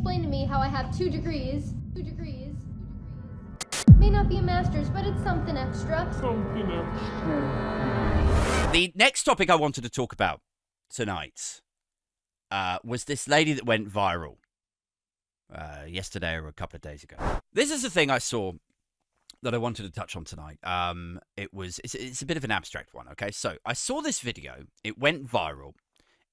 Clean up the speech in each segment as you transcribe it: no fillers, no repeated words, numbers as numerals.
explain to me how I have 2 degrees? 2 degrees. May not be a master's, but it's something extra. The next topic I wanted to talk about tonight was this lady that went viral yesterday or a couple of days ago. This is the thing I saw that I wanted to touch on tonight. It's a bit of an abstract one, okay? So I saw this video. It went viral.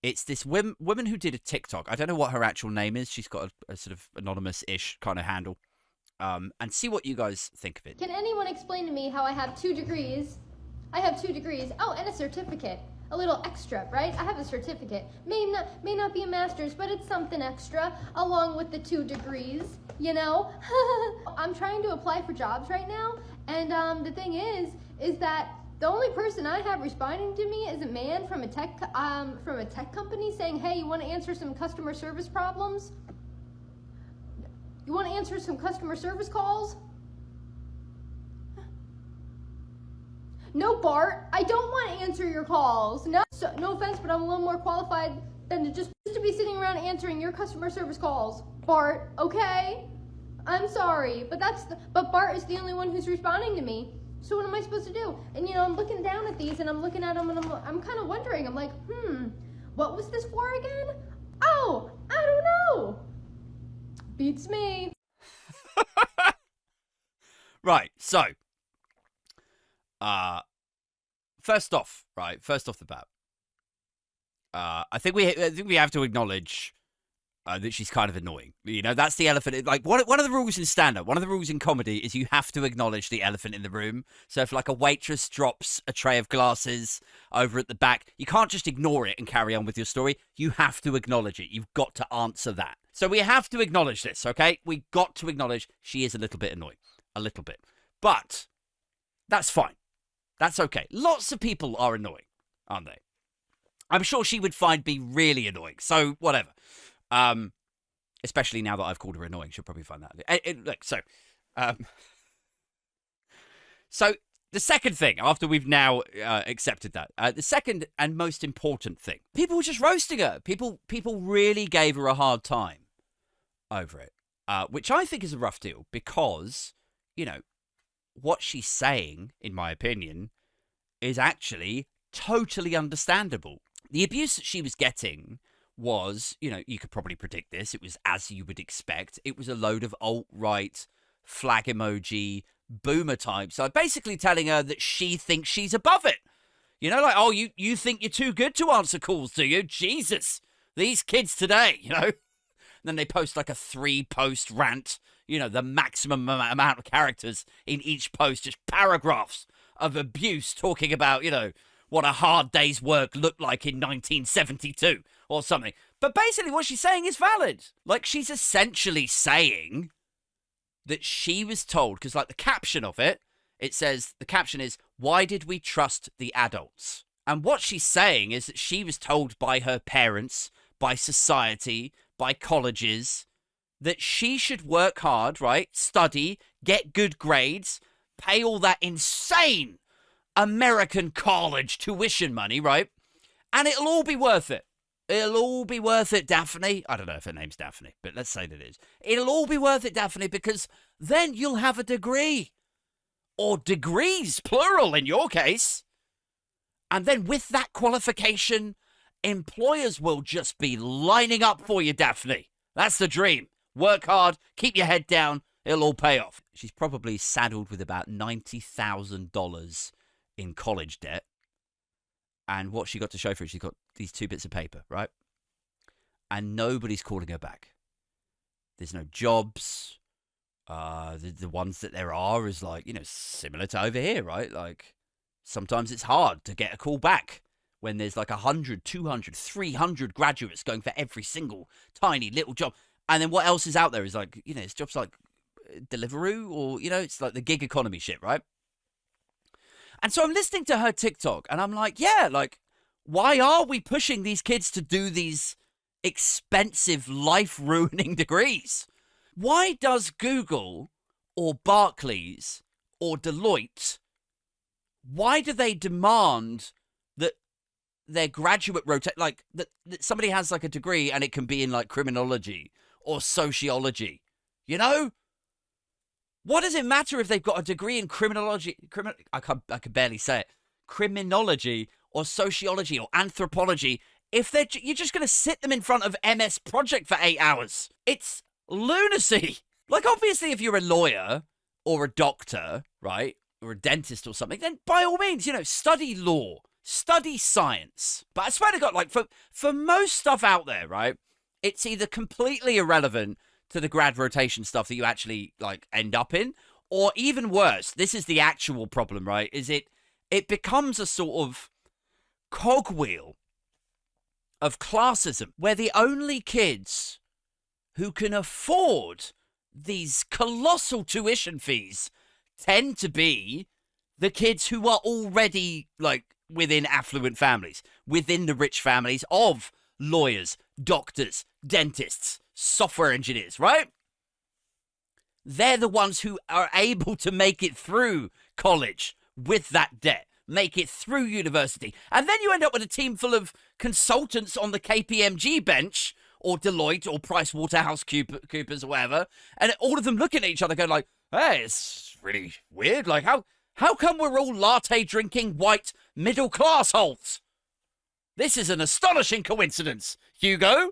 It's this woman who did a TikTok. I don't know what her actual name is. She's got a sort of anonymous-ish kind of handle. And see what you guys think of it. Can anyone explain to me how I have 2 degrees? I have 2 degrees. Oh, and a certificate. A little extra, right? I have a certificate. May not be a master's, but it's something extra, along with the 2 degrees, you know? I'm trying to apply for jobs right now, and the thing is that the only person I have responding to me is a man from a tech company saying, hey, you want to answer some customer service problems? You want to answer some customer service calls? No, Bart, I don't want to answer your calls. No offense, but I'm a little more qualified than to just to be sitting around answering your customer service calls. Bart, okay? I'm sorry, but Bart is the only one who's responding to me. So what am I supposed to do? And you know, I'm looking down at these and I'm looking at them and I'm kind of wondering. I'm like, what was this for again? Oh, I don't know. Beats me. Right, so first off the bat, I think we have to acknowledge that she's kind of annoying. You know, that's the elephant. Like one of the rules in stand-up, one of the rules in comedy is you have to acknowledge the elephant in the room. So if like a waitress drops a tray of glasses over at the back, you can't just ignore it and carry on with your story. You have to acknowledge it. You've got to answer that. So we have to acknowledge this, okay? We got to acknowledge she is a little bit annoying. A little bit. But that's fine. That's okay. Lots of people are annoying, aren't they? I'm sure she would find me really annoying. So whatever. Especially now that I've called her annoying, she'll probably find that. So the second thing, after we've now accepted that, the second and most important thing, people were just roasting her. People really gave her a hard time over it, which I think is a rough deal because, you know, what she's saying, in my opinion, is actually totally understandable. The abuse that she was getting was, you know, you could probably predict this. It was as you would expect. It was a load of alt-right, flag emoji, boomer types. So basically telling her that she thinks she's above it. You know, like, oh, you think you're too good to answer calls, do you? Jesus, these kids today, you know. And then they post like a 3-post rant, you know, the maximum amount of characters in each post, just paragraphs of abuse talking about, you know, what a hard day's work looked like in 1972 or something. But basically what she's saying is valid. Like, she's essentially saying that she was told, because like the caption of it, it says, the caption is, why did we trust the adults? And what she's saying is that she was told by her parents, by society, by colleges, that she should work hard, right? Study, get good grades, pay all that insane American college tuition money, right? And it'll all be worth it. It'll all be worth it, Daphne. I don't know if her name's Daphne, but let's say that it is. It'll all be worth it, Daphne, because then you'll have a degree. Or degrees, plural in your case. And then with that qualification, employers will just be lining up for you, Daphne. That's the dream. Work hard, keep your head down, it'll all pay off. She's probably saddled with about $90,000 in college debt. And what she got to show for it, she's got these 2 bits of paper, right? And nobody's calling her back. There's no jobs. The ones that there are is like, you know, similar to over here, right? Like, sometimes it's hard to get a call back when there's like 100, 200, 300 graduates going for every single tiny little job. And then what else is out there is like, you know, it's jobs like Deliveroo or, you know, it's like the gig economy shit, right? And so I'm listening to her TikTok and I'm like, yeah, like, why are we pushing these kids to do these expensive, life-ruining degrees? Why does Google or Barclays or Deloitte, why do they demand that their graduate rotate, like that somebody has like a degree and it can be in like criminology or sociology? You know? What does it matter if they've got a degree in criminology? I can barely say it. Criminology or sociology or anthropology. If you're just going to sit them in front of MS Project for 8 hours. It's lunacy. Like, obviously, if you're a lawyer or a doctor, right, or a dentist or something, then by all means, study law, study science. But I swear to God, like, for most stuff out there, right, it's either completely irrelevant to the grad rotation stuff that you actually, like, end up in, or even worse, this is the actual problem, right, is it becomes a sort of cogwheel of classism, where the only kids who can afford these colossal tuition fees tend to be the kids who are already, like, within affluent families, within the rich families of lawyers, doctors, dentists, software engineers, right? They're the ones who are able to make it through college with that debt, make it through university. And then you end up with a team full of consultants on the KPMG bench, or Deloitte, or PricewaterhouseCoopers, or whatever, and all of them looking at each other going like, hey, it's really weird. Like, how come we're all latte-drinking white middle-class holes? This is an astonishing coincidence, Hugo.